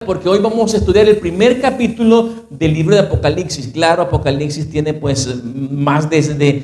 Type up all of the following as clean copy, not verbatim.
porque hoy vamos a estudiar el primer capítulo del libro de Apocalipsis. Claro, Apocalipsis tiene pues más de 6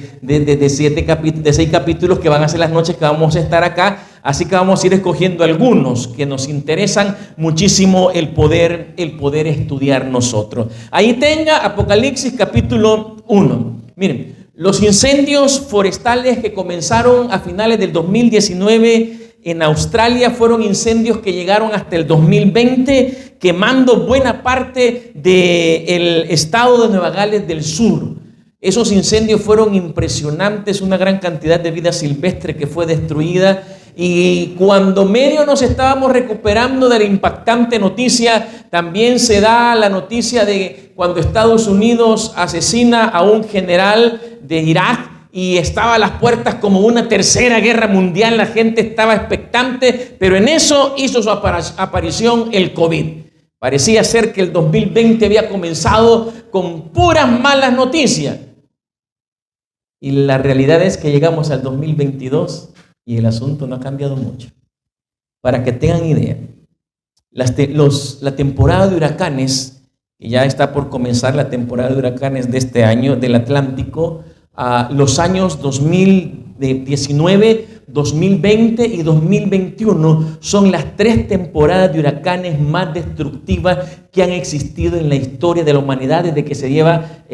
capítulos que van a ser las noches que vamos a estar acá, así que vamos a ir escogiendo algunos que nos interesan muchísimo el poder estudiar nosotros. Ahí tenga Apocalipsis capítulo 1. Miren, los incendios forestales que comenzaron a finales del 2019 en Australia fueron incendios que llegaron hasta el 2020, quemando buena parte del estado de Nueva Gales del Sur. Esos incendios fueron impresionantes, una gran cantidad de vida silvestre que fue destruida. Y cuando medio nos estábamos recuperando de la impactante noticia, también se da la noticia de cuando Estados Unidos asesina a un general de Irak. Y estaba a las puertas como una tercera guerra mundial, la gente estaba expectante, pero en eso hizo su aparición el COVID. Parecía ser que el 2020 había comenzado con puras malas noticias. Y la realidad es que llegamos al 2022 y el asunto no ha cambiado mucho. Para que tengan idea, la temporada de huracanes, que ya está por comenzar la temporada de huracanes de este año del Atlántico, los años 2019, 2020 y 2021 son las 3 temporadas de huracanes más destructivas que han existido en la historia de la humanidad desde que se lleva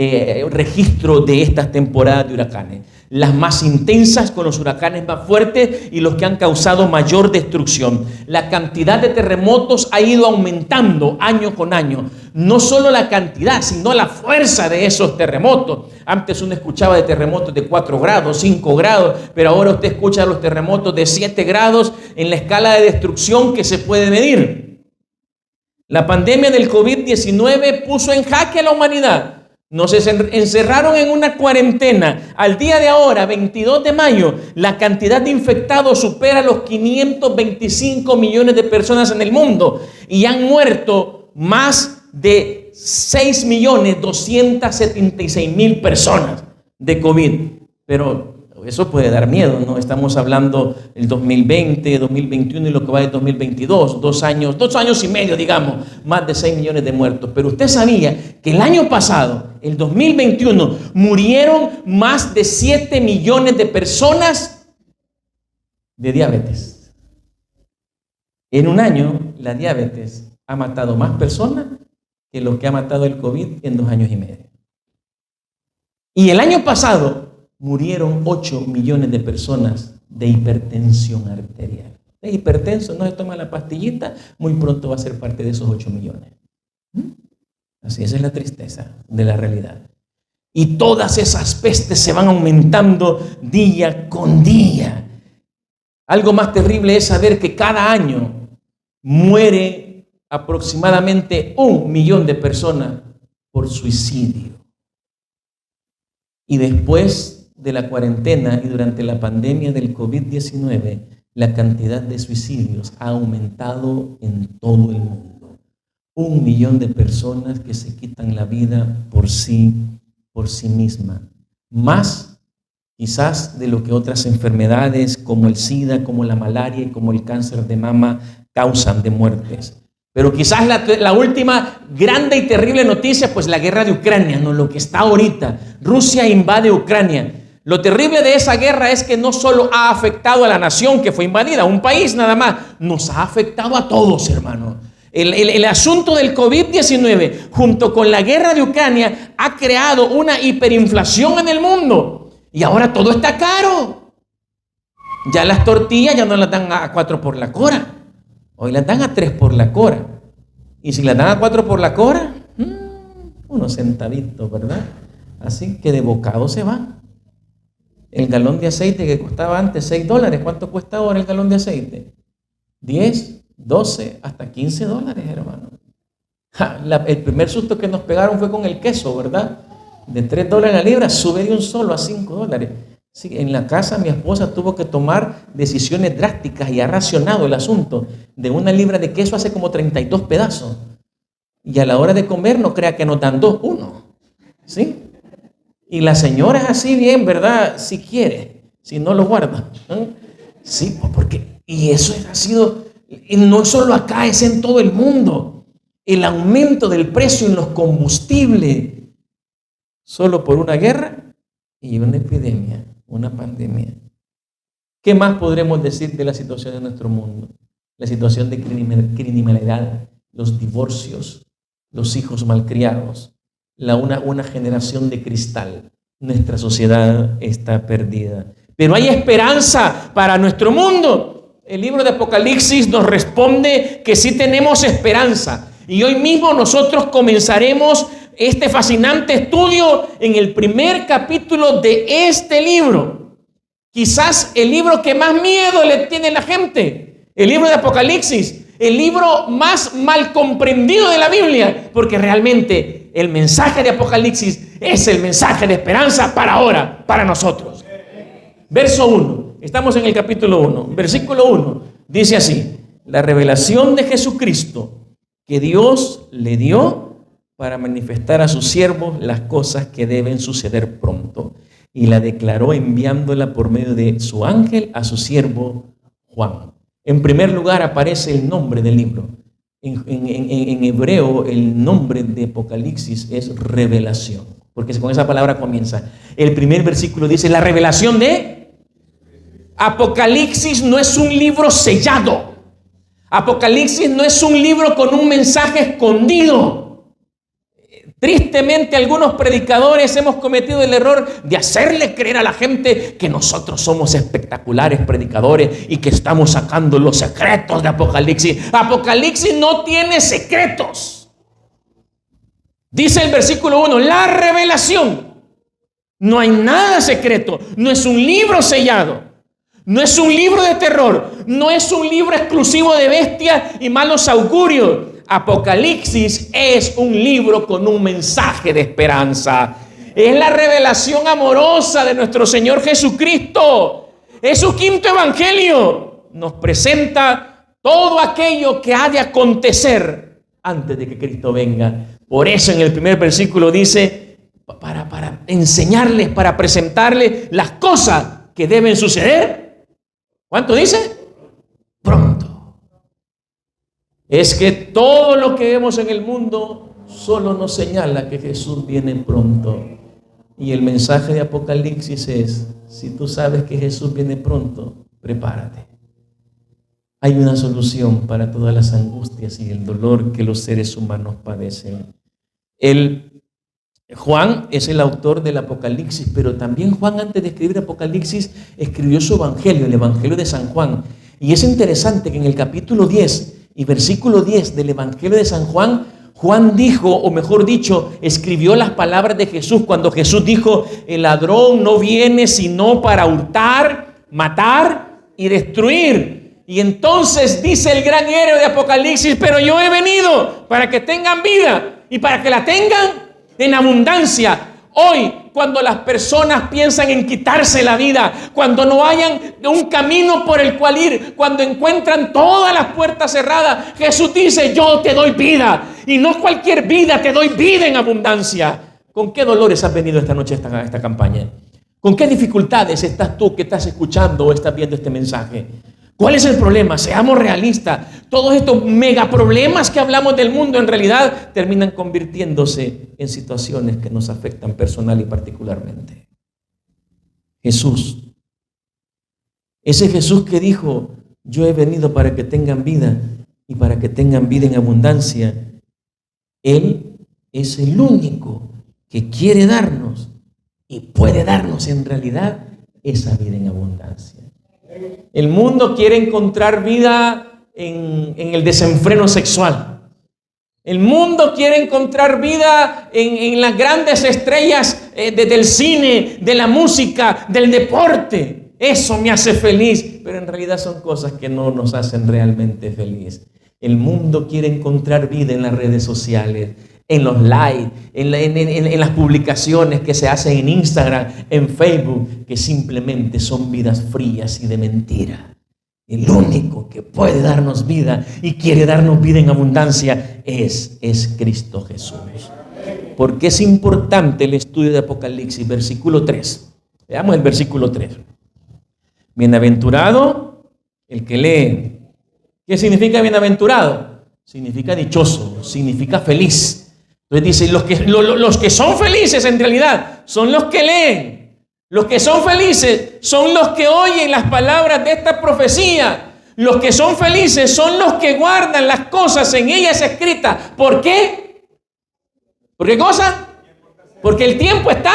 registro de estas temporadas de huracanes. Las más intensas, con los huracanes más fuertes y los que han causado mayor destrucción. La cantidad de terremotos ha ido aumentando año con año. No solo la cantidad, sino la fuerza de esos terremotos. Antes uno escuchaba de terremotos de 4 grados, 5 grados, pero ahora usted escucha los terremotos de 7 grados en la escala de destrucción que se puede medir. La pandemia del COVID-19 puso en jaque a la humanidad. Nos encerraron en una cuarentena. Al día de ahora, 22 de mayo, la cantidad de infectados supera los 525 millones de personas en el mundo y han muerto más de 6.276.000 personas de COVID. Pero eso puede dar miedo, ¿no? Estamos hablando del 2020, 2021 y lo que va del 2022, 2 años y medio, digamos, más de 6 millones de muertos. Pero usted sabía que el año pasado, el 2021, murieron más de 7 millones de personas de diabetes. En un año, la diabetes ha matado más personas que lo que ha matado el COVID en 2 años y medio. Y el año pasado murieron 8 millones de personas de hipertensión arterial. El hipertenso no se toma la pastillita, muy pronto va a ser parte de esos 8 millones. Así, esa es la tristeza de la realidad. Y todas esas pestes se van aumentando día con día. Algo más terrible es saber que cada año muere aproximadamente 1 millón de personas por suicidio. Y después de la cuarentena y durante la pandemia del COVID-19, la cantidad de suicidios ha aumentado en todo el mundo. 1 millón de personas que se quitan la vida por sí misma. Más quizás de lo que otras enfermedades como el SIDA, como la malaria y como el cáncer de mama causan de muertes. Pero quizás la última grande y terrible noticia, pues la guerra de Ucrania, no lo que está ahorita. Rusia invade Ucrania. Lo terrible de esa guerra es que no solo ha afectado a la nación que fue invadida, un país nada más, nos ha afectado a todos, hermano. El asunto del COVID-19 junto con la guerra de Ucrania ha creado una hiperinflación en el mundo y ahora todo está caro. Ya las tortillas ya no las dan a 4 por la cora, hoy las dan a 3 por la cora. Y si las dan a 4 por la cora, unos centavitos, ¿verdad? Así que de bocado se van. El galón de aceite que costaba antes $6, ¿cuánto cuesta ahora el galón de aceite? 10, 12, hasta $15, hermano. El primer susto que nos pegaron fue con el queso, ¿verdad? De $3 la libra, sube de un solo a $5. Sí, en la casa mi esposa tuvo que tomar decisiones drásticas y ha racionado el asunto. De 1 libra de queso hace como 32 pedazos. Y a la hora de comer no crea que nos dan 2, 1. ¿Sí? Y la señora es así bien, ¿verdad? Si quiere, si no lo guarda. Sí, porque, y eso ha sido, y no solo acá, es en todo el mundo. el aumento del precio en los combustibles, solo por una guerra y una epidemia, una pandemia. ¿Qué más podremos decir de la situación de nuestro mundo? La situación de criminalidad, los divorcios, los hijos malcriados, una generación de cristal. Nuestra sociedad está perdida. Pero hay esperanza para nuestro mundo. El libro de Apocalipsis nos responde que sí tenemos esperanza. Y hoy mismo nosotros comenzaremos este fascinante estudio en el primer capítulo de este libro. Quizás el libro que más miedo le tiene a la gente, el libro de Apocalipsis, el libro más mal comprendido de la Biblia, porque realmente el mensaje de Apocalipsis es el mensaje de esperanza para ahora, para nosotros. Verso 1, estamos en el capítulo 1, versículo 1, dice así: la revelación de Jesucristo que Dios le dio para manifestar a sus siervos las cosas que deben suceder pronto, y la declaró enviándola por medio de su ángel a su siervo Juan. En primer lugar aparece el nombre del libro. En hebreo el nombre de Apocalipsis es revelación, porque con esa palabra comienza. El primer versículo dice la revelación de Apocalipsis. No es un libro sellado. Apocalipsis no es un libro con un mensaje escondido. Tristemente, algunos predicadores hemos cometido el error de hacerle creer a la gente que nosotros somos espectaculares predicadores y que estamos sacando los secretos de Apocalipsis. Apocalipsis no tiene secretos. Dice el versículo 1, la revelación. No hay nada secreto. No es un libro sellado. No es un libro de terror. No es un libro exclusivo de bestias y malos augurios. Apocalipsis es un libro con un mensaje de esperanza. Es la revelación amorosa de nuestro Señor Jesucristo. Es su quinto evangelio. Nos presenta todo aquello que ha de acontecer antes de que Cristo venga. Por eso en el primer versículo dice, para enseñarles, para presentarles las cosas que deben suceder. ¿Cuánto dice? Pronto. Es que todo lo que vemos en el mundo solo nos señala que Jesús viene pronto. Y el mensaje de Apocalipsis es, si tú sabes que Jesús viene pronto, prepárate. Hay una solución para todas las angustias y el dolor que los seres humanos padecen. Juan es el autor del Apocalipsis, pero también Juan, antes de escribir Apocalipsis, escribió su evangelio, el Evangelio de San Juan. Y es interesante que en el capítulo 10 y versículo 10 del Evangelio de San Juan, Juan dijo, o mejor dicho, escribió las palabras de Jesús cuando Jesús dijo, el ladrón no viene sino para hurtar, matar y destruir. Y entonces dice el gran héroe de Apocalipsis, pero yo he venido para que tengan vida y para que la tengan en abundancia. Hoy, cuando las personas piensan en quitarse la vida, cuando no hayan un camino por el cual ir, cuando encuentran todas las puertas cerradas, Jesús dice, yo te doy vida. Y no cualquier vida, te doy vida en abundancia. ¿Con qué dolores has venido esta noche a esta campaña? ¿Con qué dificultades estás tú que estás escuchando o estás viendo este mensaje? ¿Cuál es el problema? Seamos realistas. Todos estos megaproblemas que hablamos del mundo en realidad terminan convirtiéndose en situaciones que nos afectan personal y particularmente. Jesús, ese Jesús que dijo, yo he venido para que tengan vida y para que tengan vida en abundancia, Él es el único que quiere darnos y puede darnos en realidad esa vida en abundancia. El mundo quiere encontrar vida en el desenfreno sexual. El mundo quiere encontrar vida en las grandes estrellas del cine, de la música, del deporte. Eso me hace feliz, pero en realidad son cosas que no nos hacen realmente feliz. El mundo quiere encontrar vida en las redes sociales, en los likes, en las publicaciones que se hacen en Instagram, en Facebook, que simplemente son vidas frías y de mentira. El único que puede darnos vida y quiere darnos vida en abundancia es Cristo Jesús. ¿Por qué es importante el estudio de Apocalipsis? Versículo 3. Veamos el versículo 3. Bienaventurado el que lee. ¿Qué significa bienaventurado? significa dichoso, significa feliz. Entonces dice, los que son felices en realidad son los que leen. Los que son felices son los que oyen las palabras de esta profecía. Los que son felices son los que guardan las cosas en ellas escritas. ¿Por qué? ¿Por qué cosa? Porque el tiempo está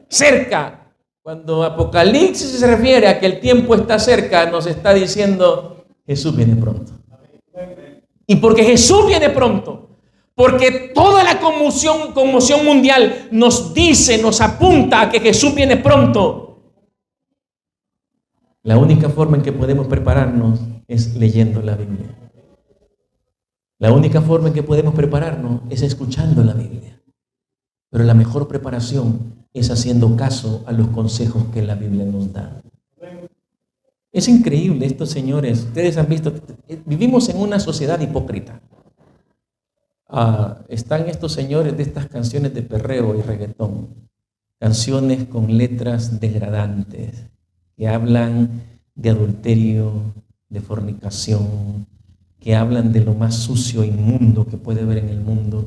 cerca. Cuando Apocalipsis se refiere a que el tiempo está cerca, nos está diciendo Jesús viene pronto. Y porque Jesús viene pronto, porque toda la conmoción mundial nos dice, nos apunta a que Jesús viene pronto, la única forma en que podemos prepararnos es leyendo la Biblia. La única forma en que podemos prepararnos es escuchando la Biblia. Pero la mejor preparación es haciendo caso a los consejos que la Biblia nos da. Es increíble estos señores. Ustedes han visto, vivimos en una sociedad hipócrita. Están estos señores de estas canciones de perreo y reggaetón. Canciones con letras degradantes que hablan de adulterio, de fornicación, que hablan de lo más sucio e inmundo que puede haber en el mundo.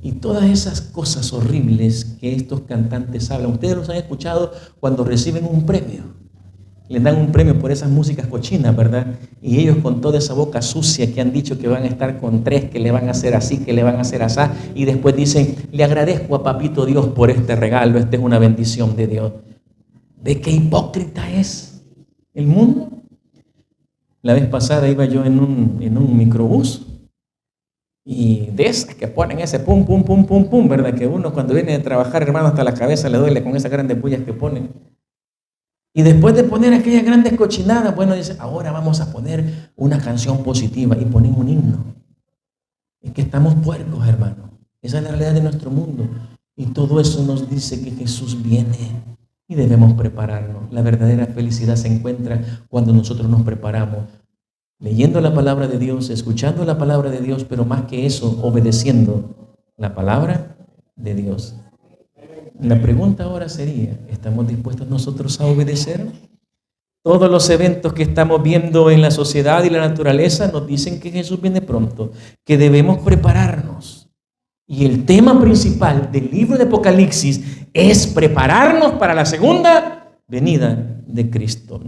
Y todas esas cosas horribles que estos cantantes hablan. Ustedes los han escuchado cuando reciben un premio. Les dan un premio por esas músicas cochinas, ¿verdad? Y ellos con toda esa boca sucia que han dicho que van a estar con tres, que le van a hacer así, que le van a hacer así. Y después dicen, le agradezco a Papito Dios por este regalo, esta es una bendición de Dios. ¿Ve qué hipócrita es el mundo? La vez pasada iba yo en un microbús. Y de esas que ponen ese pum, pum, pum, pum, pum, ¿verdad? Que uno cuando viene de trabajar, hermano, hasta la cabeza le duele con esas grandes bullas que ponen. Y después de poner aquellas grandes cochinadas, bueno, dice, ahora vamos a poner una canción positiva y ponen un himno. Es que estamos puercos, hermano. Esa es la realidad de nuestro mundo. Y todo eso nos dice que Jesús viene y debemos prepararnos. La verdadera felicidad se encuentra cuando nosotros nos preparamos. Leyendo la palabra de Dios, escuchando la palabra de Dios, pero más que eso, obedeciendo la palabra de Dios. La pregunta ahora sería, ¿estamos dispuestos nosotros a obedecer? Todos los eventos que estamos viendo en la sociedad y la naturaleza nos dicen que Jesús viene pronto, que debemos prepararnos. Y el tema principal del libro de Apocalipsis es prepararnos para la segunda venida de Cristo.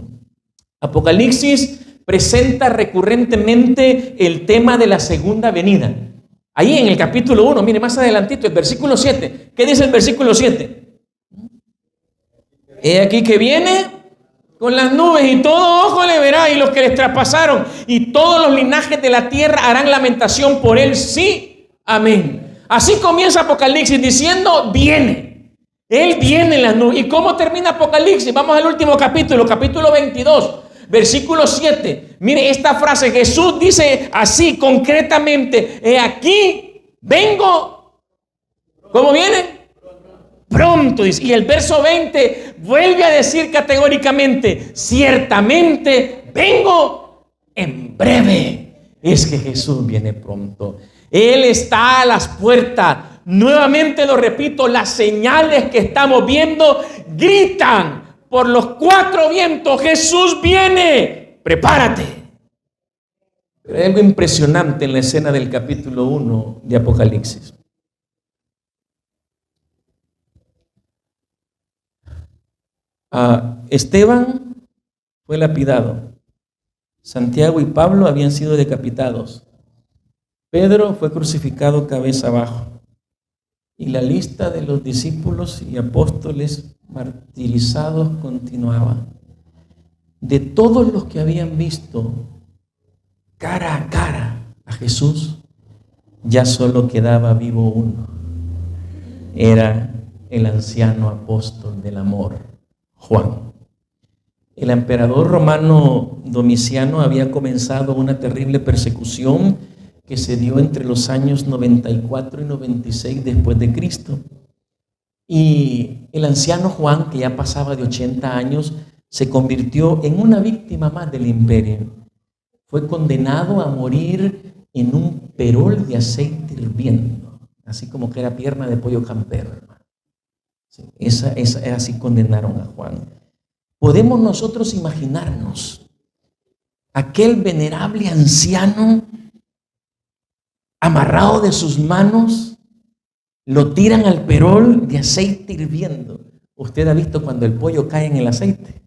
Apocalipsis presenta recurrentemente el tema de la segunda venida. Ahí en el capítulo 1, mire más adelantito, el versículo 7. ¿Qué dice el versículo 7? He aquí que viene con las nubes y todo ojo le verá y los que les traspasaron y todos los linajes de la tierra harán lamentación por él. Sí, amén. Así comienza Apocalipsis diciendo, viene. Él viene en las nubes. ¿Y cómo termina Apocalipsis? Vamos al último capítulo 22. Versículo 7, mire esta frase, Jesús dice así concretamente, he aquí, vengo, ¿cómo viene? Pronto, dice. Y el verso 20 vuelve a decir categóricamente, ciertamente vengo en breve. Es que Jesús viene pronto, Él está a las puertas. Nuevamente lo repito, las señales que estamos viendo gritan por los cuatro vientos, Jesús viene, prepárate. Pero hay algo impresionante en la escena del capítulo 1 de Apocalipsis. Esteban fue lapidado. Santiago y Pablo habían sido decapitados. Pedro fue crucificado cabeza abajo. Y la lista de los discípulos y apóstoles martirizados continuaba. De todos los que habían visto cara a cara a Jesús, ya solo quedaba vivo uno. Era el anciano apóstol del amor, Juan. El emperador romano Domiciano había comenzado una terrible persecución que se dio entre los años 94 y 96 después de Cristo. Y el anciano Juan, que ya pasaba de 80 años, se convirtió en una víctima más del imperio. Fue condenado a morir en un perol de aceite hirviendo, así como que era pierna de pollo campero, hermano. Sí, así condenaron a Juan. Podemos nosotros imaginarnos aquel venerable anciano amarrado de sus manos, lo tiran al perol de aceite hirviendo. ¿Usted ha visto cuando el pollo cae en el aceite?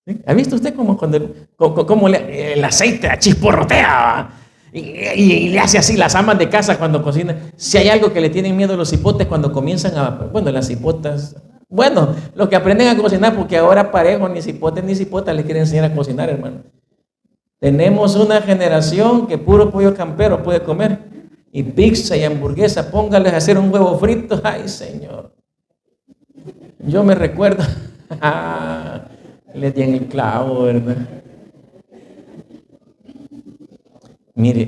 ¿Sí? ¿Ha visto usted cómo el aceite chisporrotea? Y le hace así las amas de casa cuando cocinan. Si hay algo que le tienen miedo a los hipotes cuando comienzan las hipotas, los que aprenden a cocinar, porque ahora parejo, ni hipotes ni hipotas les quieren enseñar a cocinar, hermano. Tenemos una generación que puro pollo campero puede comer, y pizza y hamburguesa, póngales a hacer un huevo frito, ay Señor. Yo me recuerdo, le di en el clavo, ¿verdad? Mire,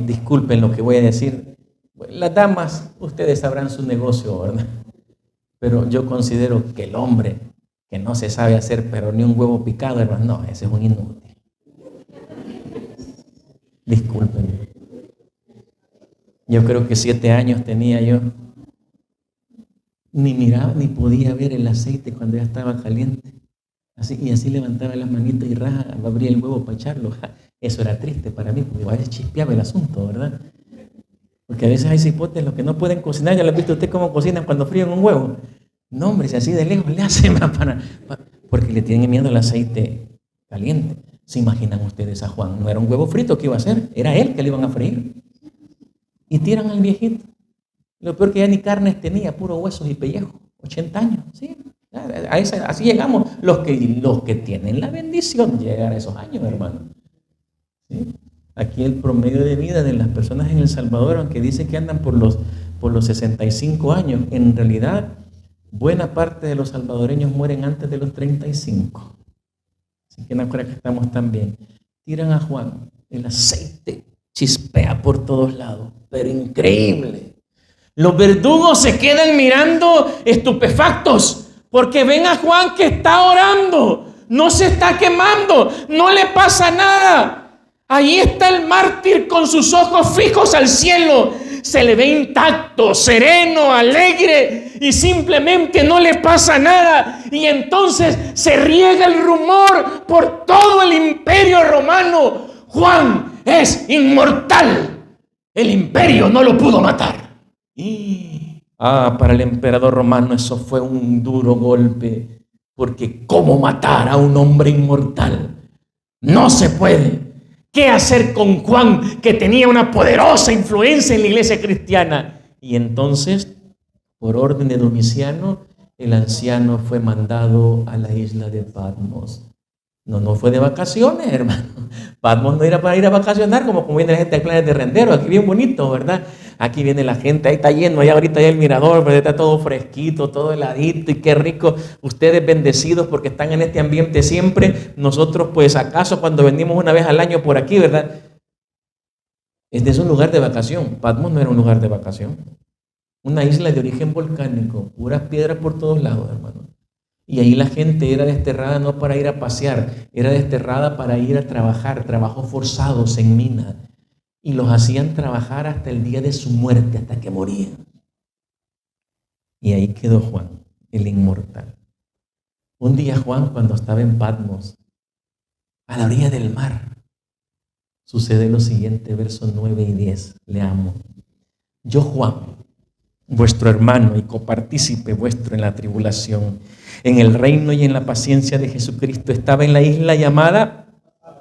disculpen lo que voy a decir. Las damas, ustedes sabrán su negocio, ¿verdad? Pero yo considero que el hombre que no se sabe hacer, pero ni un huevo picado, hermano, no, ese es un inútil. Disculpen. Yo creo que 7 años tenía yo. Ni miraba, ni podía ver el aceite cuando ya estaba caliente. Así levantaba las manitas y abría el huevo para echarlo. Eso era triste para mí, porque a veces chispeaba el asunto, ¿verdad? Porque a veces hay cipotes los que no pueden cocinar. ¿Ya lo ha visto usted cómo cocinan cuando fríen un huevo? No, hombre, si así de lejos le hacen porque le tienen miedo al aceite caliente. ¿Se imaginan ustedes a Juan? No era un huevo frito que iba a hacer, era él que le iban a freír. Y tiran al viejito. Lo peor que ya ni carnes tenía, puro huesos y pellejo. 80 años, ¿sí? Así llegamos los que tienen la bendición de llegar a esos años, hermano. ¿Sí? Aquí el promedio de vida de las personas en El Salvador, aunque dicen que andan por los 65 años, en realidad buena parte de los salvadoreños mueren antes de los 35. Así que no creo que estamos tan bien. Tiran a Juan, el aceite chispea por todos lados, pero increíble. Los verdugos se quedan mirando estupefactos porque ven a Juan que está orando, no se está quemando, no le pasa nada. Ahí está el mártir con sus ojos fijos al cielo. Se le ve intacto, sereno, alegre y simplemente no le pasa nada. Y entonces se riega el rumor por todo el imperio romano. Juan es inmortal. El imperio no lo pudo matar. Para el emperador romano eso fue un duro golpe. Porque ¿cómo matar a un hombre inmortal? No se puede. ¿Qué hacer con Juan, que tenía una poderosa influencia en la iglesia cristiana? Y entonces, por orden de Domiciano, el anciano fue mandado a la isla de Patmos. No fue de vacaciones, hermano. Patmos no era para ir a vacacionar como viene la gente de planes de Rendero. Aquí bien bonito, ¿verdad? Aquí viene la gente, ahí está lleno, allá ahorita hay el mirador, pero está todo fresquito, todo heladito y qué rico. Ustedes bendecidos porque están en este ambiente siempre. Nosotros, pues, acaso cuando venimos una vez al año por aquí, ¿verdad? Este es un lugar de vacación. Patmos no era un lugar de vacación. Una isla de origen volcánico, puras piedras por todos lados, hermano. Y ahí la gente era desterrada no para ir a pasear, era desterrada para ir a trabajar, trabajos forzados en minas. Y los hacían trabajar hasta el día de su muerte, hasta que morían. Y ahí quedó Juan, el inmortal. Un día Juan, cuando estaba en Patmos, a la orilla del mar, sucede lo siguiente, versos 9 y 10. Leamos. Yo, Juan, vuestro hermano y copartícipe vuestro en la tribulación, en el reino y en la paciencia de Jesucristo, estaba en la isla llamada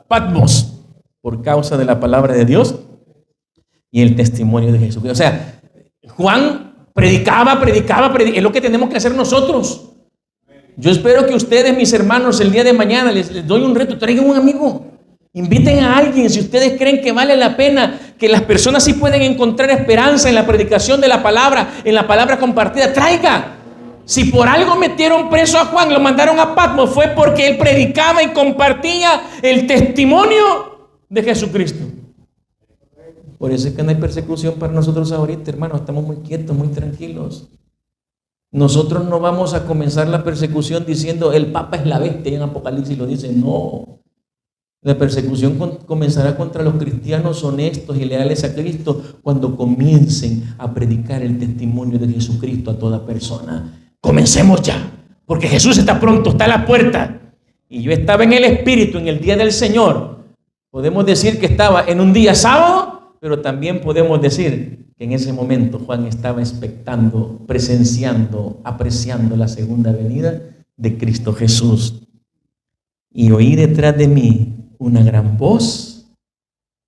Patmos, por causa de la palabra de Dios y el testimonio de Jesucristo. O sea, Juan predicaba, es lo que tenemos que hacer nosotros. Yo espero que ustedes, mis hermanos, el día de mañana les doy un reto, traigan un amigo, inviten a alguien, si ustedes creen que vale la pena, que las personas sí pueden encontrar esperanza en la predicación de la palabra, en la palabra compartida, traiga. Si por algo metieron preso a Juan, lo mandaron a Patmos, fue porque él predicaba y compartía el testimonio de Jesucristo. Por eso es que no hay persecución para nosotros ahorita, hermanos. Estamos muy quietos, muy tranquilos. Nosotros no vamos a comenzar la persecución diciendo el Papa es la bestia, y en Apocalipsis lo dice. No. La persecución comenzará contra los cristianos honestos y leales a Cristo cuando comiencen a predicar el testimonio de Jesucristo a toda persona. Comencemos ya, porque Jesús está pronto, está a la puerta. Y yo estaba en el Espíritu en el día del Señor. Podemos decir que estaba en un día sábado, Pero también podemos decir que en ese momento Juan estaba expectando, presenciando, apreciando la segunda venida de Cristo Jesús. Y oí detrás de mí una gran voz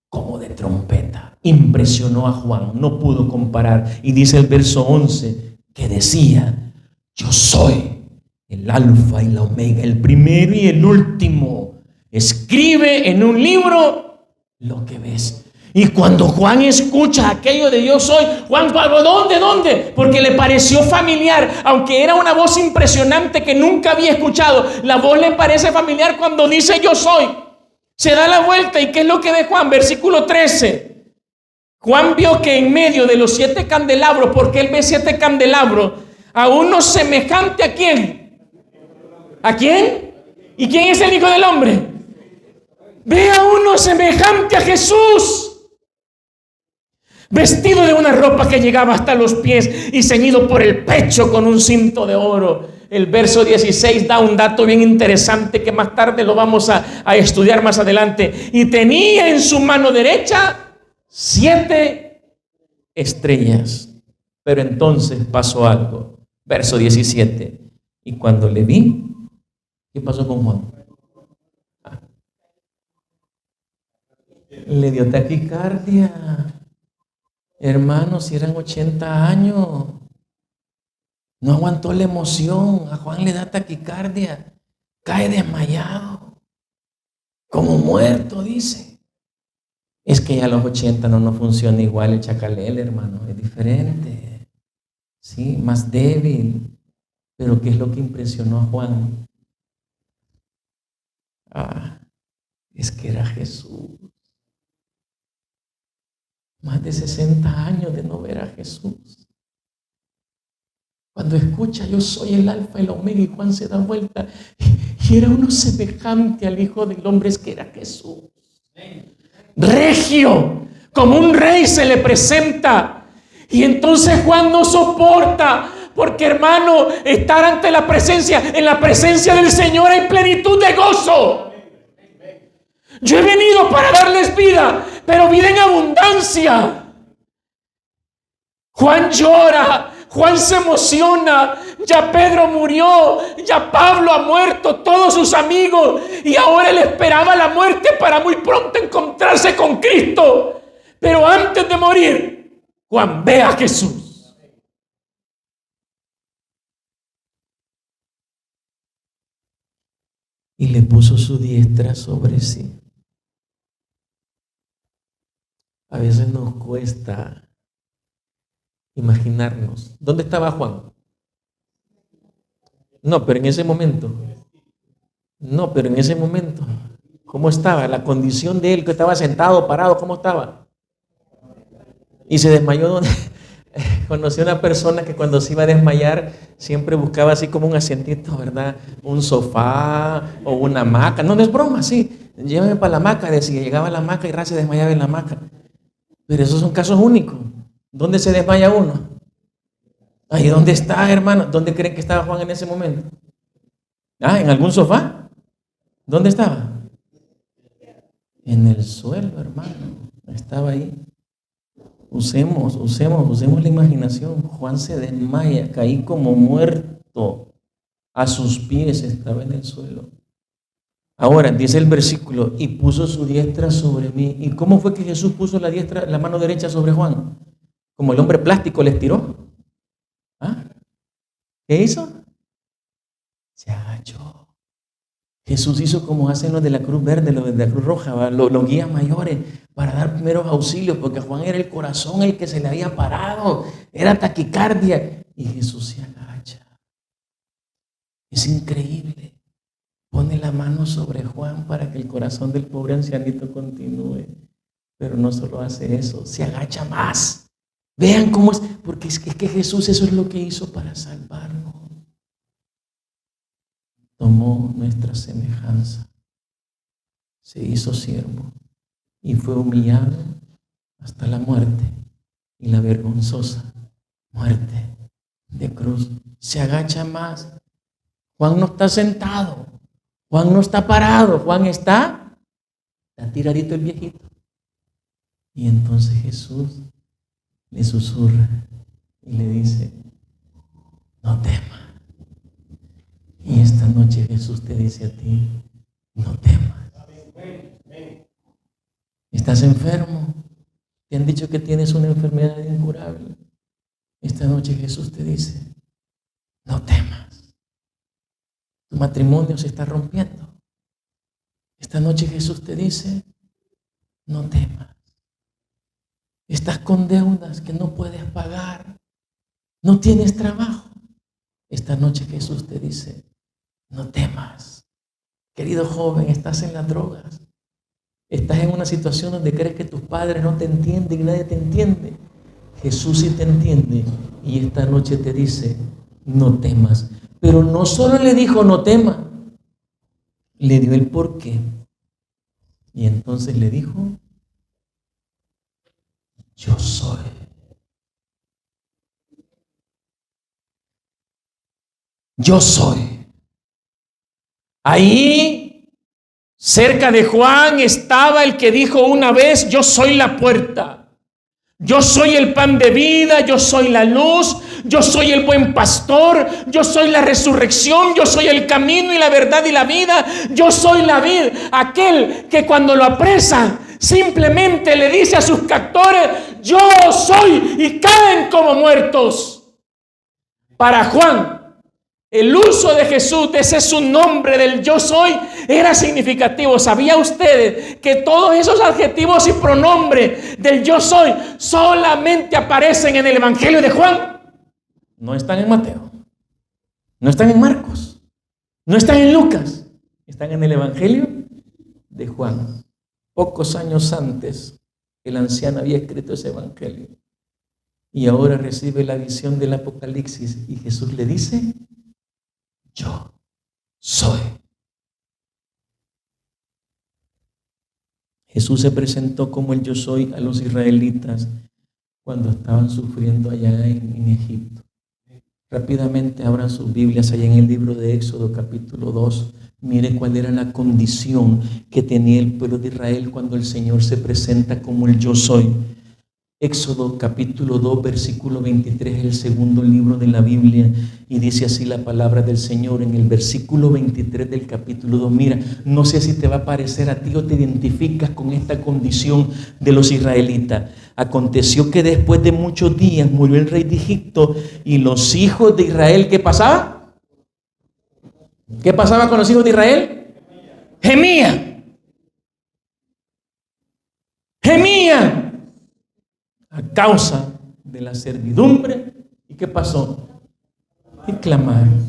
como de trompeta. Impresionó a Juan, no pudo comparar. Y dice el verso 11 que decía: yo soy el alfa y la omega, el primero y el último. Escribe en un libro lo que ves. Y cuando Juan escucha aquello de yo soy, Juan, ¿dónde? Porque le pareció familiar, aunque era una voz impresionante que nunca había escuchado. La voz le parece familiar cuando dice yo soy. Se da la vuelta y ¿qué es lo que ve Juan? Versículo 13. Juan vio que en medio de los 7 candelabros, porque él ve 7 candelabros, a uno semejante ¿a quién? ¿A quién? ¿Y quién es el Hijo del Hombre? Ve a uno semejante a Jesús, vestido de una ropa que llegaba hasta los pies y ceñido por el pecho con un cinto de oro. El verso 16 da un dato bien interesante que más tarde lo vamos a estudiar más adelante. Y tenía en su mano derecha 7 estrellas. Pero entonces pasó algo. Verso 17. Y cuando le vi, ¿qué pasó con Juan? Le dio taquicardia. Hermanos, si eran 80 años, no aguantó la emoción. A Juan le da taquicardia, cae desmayado, como muerto, dice. Es que ya a los 80 no funciona igual el chacalel, hermano, es diferente, sí, más débil. Pero ¿qué es lo que impresionó a Juan? Es que era Jesús. Más de 60 años de no ver a Jesús. Cuando escucha yo soy el alfa y el omega, y Juan se da vuelta y era uno semejante al Hijo del Hombre, es que era Jesús. Regio, como un rey se le presenta. Y entonces Juan no soporta, porque hermano, estar ante la presencia, en la presencia del Señor hay plenitud de gozo. Yo he venido para darles vida, pero vida en abundancia. Juan llora, Juan se emociona. Ya Pedro murió, ya Pablo ha muerto, todos sus amigos, y ahora él esperaba la muerte para muy pronto encontrarse con Cristo. Pero antes de morir, Juan ve a Jesús. Y le puso su diestra sobre sí. A veces nos cuesta imaginarnos. ¿Dónde estaba Juan? No, pero en ese momento. ¿Cómo estaba? La condición de él, que estaba sentado, parado, ¿cómo estaba? Y se desmayó donde... Conocí a una persona que cuando se iba a desmayar siempre buscaba así como un asientito, ¿verdad? Un sofá o una hamaca. No es broma, sí. Llévame para la hamaca, decía. Llegaba a la hamaca y se desmayaba en la hamaca. Pero esos son casos únicos. ¿Dónde se desmaya uno? Ahí, ¿dónde está, hermano? ¿Dónde creen que estaba Juan en ese momento? ¿En algún sofá? ¿Dónde estaba? En el suelo, hermano. Estaba ahí. Usemos la imaginación. Juan se desmaya, caí como muerto. A sus pies estaba en el suelo. Ahora, dice el versículo, y puso su diestra sobre mí. ¿Y cómo fue que Jesús puso la mano derecha sobre Juan? Como el hombre plástico le estiró. ¿Qué hizo? Se agachó. Jesús hizo como hacen los de la Cruz Verde, los de la Cruz Roja, los guías mayores, para dar primeros auxilios, porque Juan era el corazón el que se le había parado, era taquicardia, y Jesús se agacha. Es increíble. Pone la mano sobre Juan para que el corazón del pobre ancianito continúe. Pero no solo hace eso, se agacha más. Vean cómo es, porque es que Jesús eso es lo que hizo para salvarnos. Tomó nuestra semejanza, se hizo siervo y fue humillado hasta la muerte, y la vergonzosa muerte de cruz. Se agacha más. Juan no está sentado, Juan no está parado, Juan está tiradito el viejito. Y entonces Jesús le susurra y le dice: no temas. Y esta noche Jesús te dice a ti: no temas. ¿Estás enfermo? ¿Te han dicho que tienes una enfermedad incurable? Esta noche Jesús te dice: no temas. Tu matrimonio se está rompiendo. Esta noche Jesús te dice: no temas. Estás con deudas que no puedes pagar. No tienes trabajo. Esta noche Jesús te dice: no temas. Querido joven, estás en las drogas. Estás en una situación donde crees que tus padres no te entienden y nadie te entiende. Jesús sí te entiende y esta noche te dice: no temas. Pero no solo le dijo no temas, le dio el porqué. Y entonces le dijo: yo soy. Yo soy. Ahí, cerca de Juan, estaba el que dijo una vez: yo soy la puerta. Yo soy el pan de vida, yo soy la luz, yo soy el buen pastor, yo soy la resurrección, yo soy el camino y la verdad y la vida, yo soy la vid. Aquel que cuando lo apresan simplemente le dice a sus captores: yo soy, y caen como muertos. Para Juan, el uso de Jesús, ese es su nombre del yo soy, era significativo. ¿Sabía ustedes que todos esos adjetivos y pronombres del yo soy solamente aparecen en el Evangelio de Juan? No están en Mateo, no están en Marcos, no están en Lucas, están en el Evangelio de Juan. Pocos años antes, el anciano había escrito ese Evangelio y ahora recibe la visión del Apocalipsis y Jesús le dice: yo soy. Jesús se presentó como el yo soy a los israelitas cuando estaban sufriendo allá en Egipto. Rápidamente abran sus Biblias allá en el libro de Éxodo capítulo 2. Mire cuál era la condición que tenía el pueblo de Israel cuando el Señor se presenta como el yo soy. Éxodo capítulo 2 versículo 23 es el segundo libro de la Biblia y dice así la palabra del Señor en el versículo 23 del capítulo 2. Mira, no sé si te va a parecer a ti o te identificas con esta condición de los israelitas. Aconteció que después de muchos días murió el rey de Egipto y los hijos de Israel, ¿qué pasaba? ¿Qué pasaba con los hijos de Israel? Gemían. Gemían a causa de la servidumbre. ¿Y qué pasó? Y clamaron.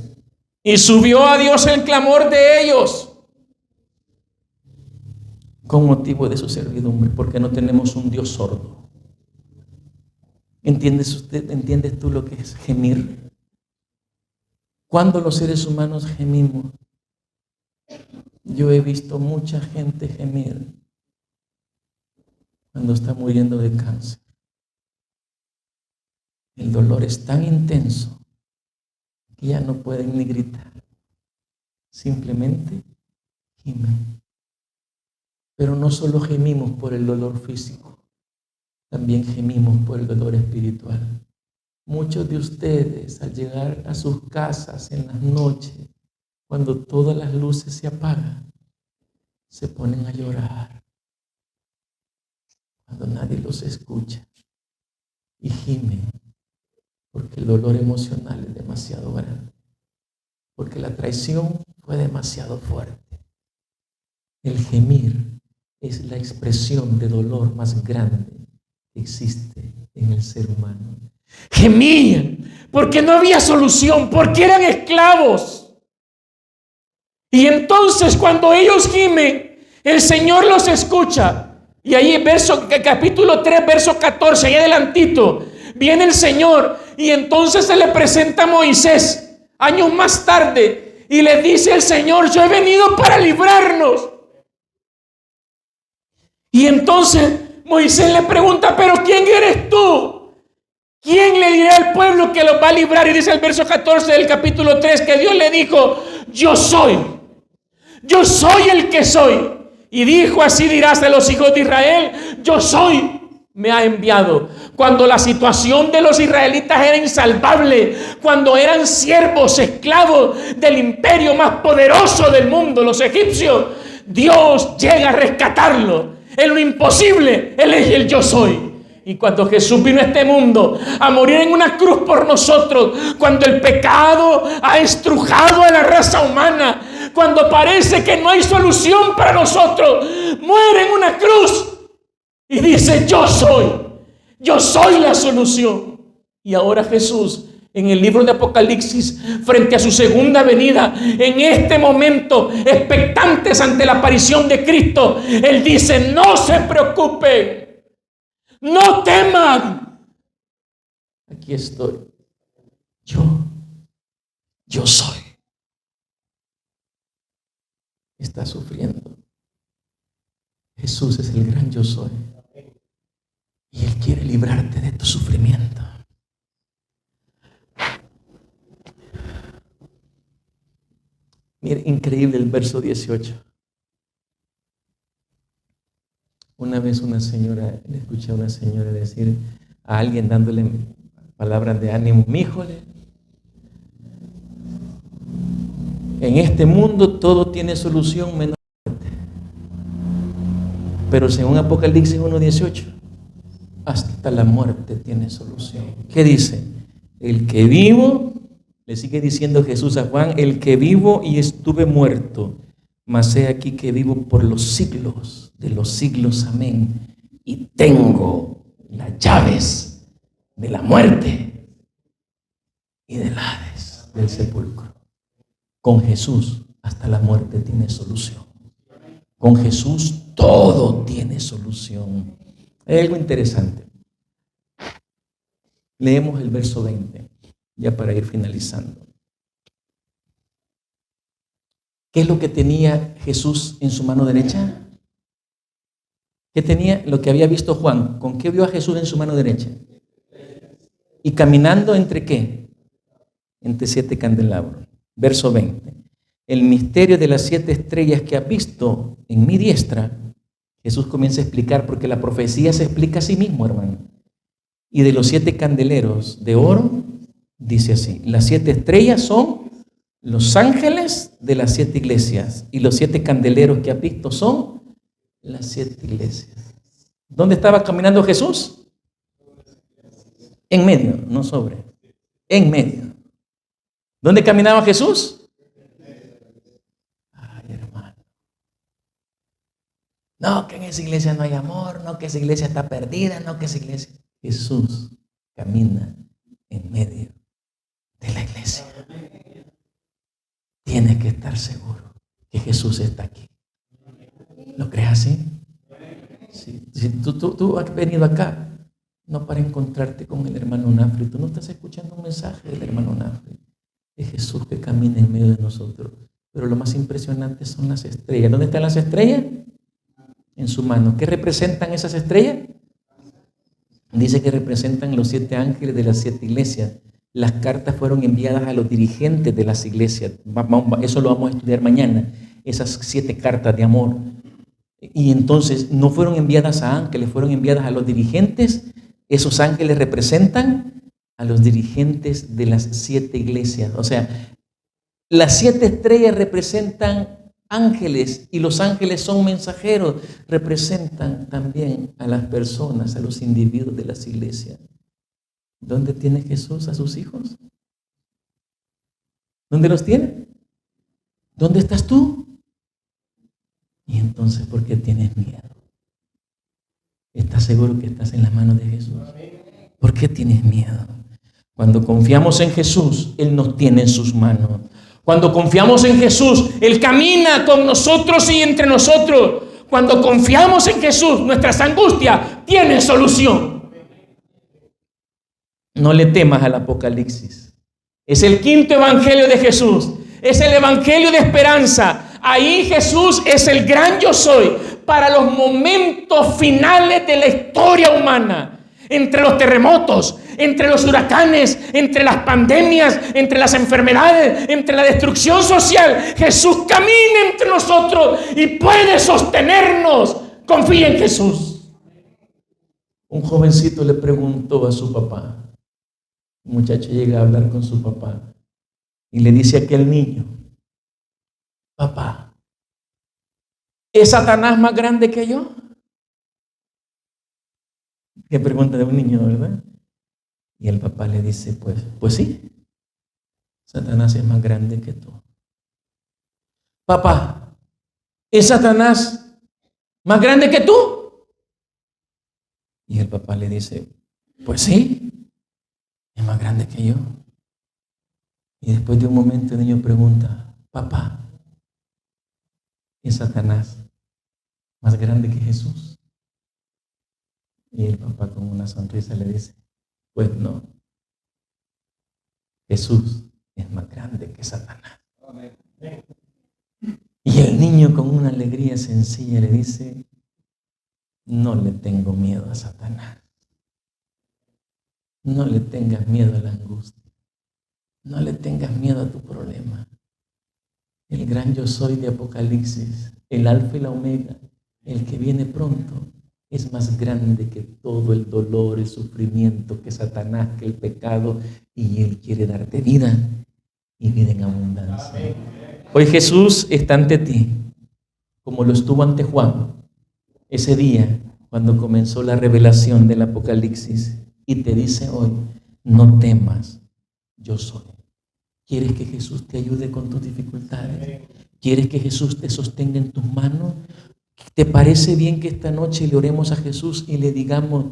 Y subió a Dios el clamor de ellos con motivo de su servidumbre, porque no tenemos un Dios sordo. ¿Entiendes tú lo que es gemir? ¿Cuándo los seres humanos gemimos? Yo he visto mucha gente gemir cuando está muriendo de cáncer. El dolor es tan intenso que ya no pueden ni gritar. Simplemente gimen. Pero no solo gemimos por el dolor físico, también gemimos por el dolor espiritual. Muchos de ustedes, al llegar a sus casas en las noches, cuando todas las luces se apagan, se ponen a llorar. Cuando nadie los escucha y gimen. Porque el dolor emocional es demasiado grande. Porque la traición fue demasiado fuerte. El gemir es la expresión de dolor más grande que existe en el ser humano. Gemían porque no había solución, porque eran esclavos. Y entonces cuando ellos gimen, el Señor los escucha. Y ahí capítulo 3, verso 14, ahí adelantito, viene el Señor y entonces se le presenta a Moisés años más tarde y le dice el Señor: yo he venido para librarnos. Y entonces Moisés le pregunta: pero ¿quién eres tú? ¿Quién le dirá al pueblo que los va a librar? Y dice el verso 14 del capítulo 3 que Dios le dijo: yo soy el que soy. Y dijo: así dirás a los hijos de Israel: yo soy me ha enviado. Cuando la situación de los israelitas era insalvable, cuando eran siervos, esclavos del imperio más poderoso del mundo, los egipcios, Dios llega a rescatarlo. En lo imposible, Él es el yo soy. Y cuando Jesús vino a este mundo a morir en una cruz por nosotros, cuando el pecado ha estrujado a la raza humana, cuando parece que no hay solución para nosotros, muere en una cruz y dice: yo soy la solución. Y ahora Jesús, en el libro de Apocalipsis, frente a su segunda venida, en este momento, expectantes ante la aparición de Cristo, Él dice: no se preocupen, no teman, aquí estoy, yo soy. Estás sufriendo, Jesús es el gran yo soy, y Él quiere librarte de tu sufrimiento. Mire, increíble el verso 18. Una vez le escuché a una señora decir a alguien, dándole palabras de ánimo: mi hijo, en este mundo todo tiene solución menos la muerte. Pero según Apocalipsis 1:18, hasta la muerte tiene solución. ¿Qué dice? El que vivo, le sigue diciendo Jesús a Juan, el que vivo y estuve muerto, mas he aquí que vivo por los siglos de los siglos, amén, y tengo las llaves de la muerte y del Hades, del sepulcro. Con Jesús hasta la muerte tiene solución. Con Jesús todo tiene solución. Hay algo interesante. Leemos el verso 20, ya para ir finalizando. ¿Qué es lo que tenía Jesús en su mano derecha? ¿Qué tenía? Lo que había visto Juan. ¿Con qué vio a Jesús en su mano derecha? ¿Y caminando entre qué? Entre 7 candelabros. Verso 20. El misterio de las 7 estrellas que has visto en mi diestra, Jesús comienza a explicar, porque la profecía se explica a sí mismo, hermano. Y de los 7 candeleros de oro, dice así: las 7 estrellas son los ángeles de las 7 iglesias, y los 7 candeleros que has visto son las 7 iglesias. ¿Dónde estaba caminando Jesús? En medio, no sobre. En medio. ¿Dónde caminaba Jesús? Ay, hermano. No, que en esa iglesia no hay amor, no, que esa iglesia está perdida, no, que esa iglesia... Jesús camina en medio de la iglesia. Tienes que estar seguro que Jesús está aquí. ¿Lo crees así? Si tú has venido acá, no para encontrarte con el hermano Nafri, tú no estás escuchando un mensaje del hermano Nafri. Es Jesús que camina en medio de nosotros. Pero lo más impresionante son las estrellas. ¿Dónde están las estrellas? En su mano. ¿Qué representan esas estrellas? Dice que representan los 7 ángeles de las 7 iglesias. Las cartas fueron enviadas a los dirigentes de las iglesias. Eso lo vamos a estudiar mañana. Esas 7 cartas de amor. Y entonces no fueron enviadas a ángeles, fueron enviadas a los dirigentes. Esos ángeles representan a los dirigentes de las 7 iglesias. O sea, las 7 estrellas representan ángeles, y los ángeles son mensajeros, representan también a las personas, a los individuos de las iglesias. ¿Dónde tiene Jesús a sus hijos? ¿Dónde los tiene? ¿Dónde estás tú? Y entonces, ¿por qué tienes miedo? ¿Estás seguro que estás en las manos de Jesús? ¿Por qué tienes miedo? Cuando confiamos en Jesús, Él nos tiene en sus manos. Cuando confiamos en Jesús, Él camina con nosotros y entre nosotros. Cuando confiamos en Jesús, nuestras angustias tienen solución. No le temas al Apocalipsis. Es el 5.º evangelio de Jesús. Es el evangelio de esperanza. Ahí Jesús es el gran yo soy para los momentos finales de la historia humana. Entre los terremotos, entre los huracanes, entre las pandemias, entre las enfermedades, entre la destrucción social, Jesús camina entre nosotros y puede sostenernos. Confía en Jesús. Un jovencito le preguntó a su papá, un muchacho llega a hablar con su papá y le dice a aquel niño: papá, ¿es Satanás más grande que yo? Qué pregunta de un niño, ¿verdad? Y el papá le dice, pues sí, Satanás es más grande que tú. Papá, ¿es Satanás más grande que tú? Y el papá le dice, pues sí, es más grande que yo. Y después de un momento el niño pregunta, papá, ¿es Satanás más grande que Jesús? Y el papá con una sonrisa le dice, pues no, Jesús es más grande que Satanás. Y el niño con una alegría sencilla le dice, no le tengo miedo a Satanás. No le tengas miedo a la angustia. No le tengas miedo a tu problema. El gran yo soy de Apocalipsis, el alfa y la omega, el que viene pronto, es más grande que todo el dolor, el sufrimiento, que Satanás, que el pecado, y Él quiere darte vida y vida en abundancia. Hoy Jesús está ante ti, como lo estuvo ante Juan, ese día cuando comenzó la revelación del Apocalipsis, y te dice hoy, no temas, yo soy. ¿Quieres que Jesús te ayude con tus dificultades? ¿Quieres que Jesús te sostenga en tus manos? ¿Te parece bien que esta noche le oremos a Jesús y le digamos,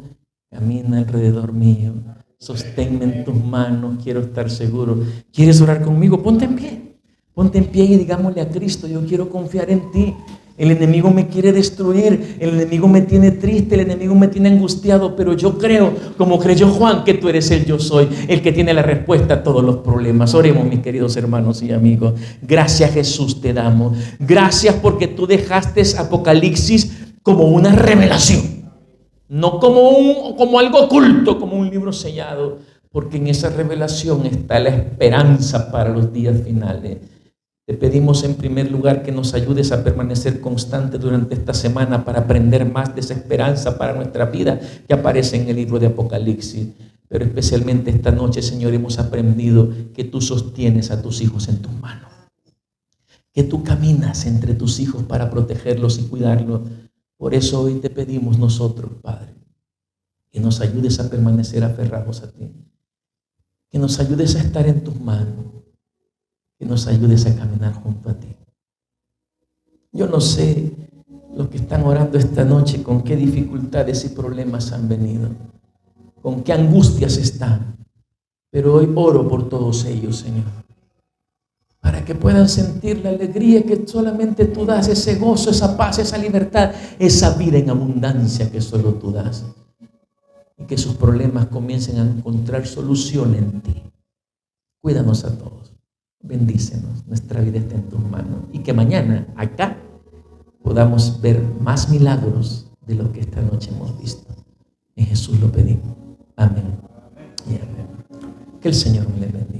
camina alrededor mío, sosténme en tus manos, quiero estar seguro? ¿Quieres orar conmigo? Ponte en pie y digámosle a Cristo, yo quiero confiar en ti. El enemigo me quiere destruir, el enemigo me tiene triste, el enemigo me tiene angustiado, pero yo creo, como creyó Juan, que tú eres el yo soy, el que tiene la respuesta a todos los problemas. Oremos, mis queridos hermanos y amigos. Gracias, Jesús, te damos. Gracias porque tú dejaste Apocalipsis como una revelación, no como algo oculto, como un libro sellado, porque en esa revelación está la esperanza para los días finales. Te pedimos en primer lugar que nos ayudes a permanecer constantes durante esta semana para aprender más de esa esperanza para nuestra vida que aparece en el libro de Apocalipsis. Pero especialmente esta noche, Señor, hemos aprendido que tú sostienes a tus hijos en tus manos, que tú caminas entre tus hijos para protegerlos y cuidarlos. Por eso hoy te pedimos nosotros, Padre, que nos ayudes a permanecer aferrados a ti, que nos ayudes a estar en tus manos, que nos ayudes a caminar junto a ti. Yo no sé los que están orando esta noche con qué dificultades y problemas han venido, con qué angustias están, pero hoy oro por todos ellos, Señor, para que puedan sentir la alegría que solamente tú das, ese gozo, esa paz, esa libertad, esa vida en abundancia que solo tú das, y que sus problemas comiencen a encontrar solución en ti. Cuídanos a todos. Bendícenos, nuestra vida está en tus manos y que mañana acá podamos ver más milagros de lo que esta noche hemos visto. En Jesús lo pedimos. Amén y amén. Que el Señor me le bendiga.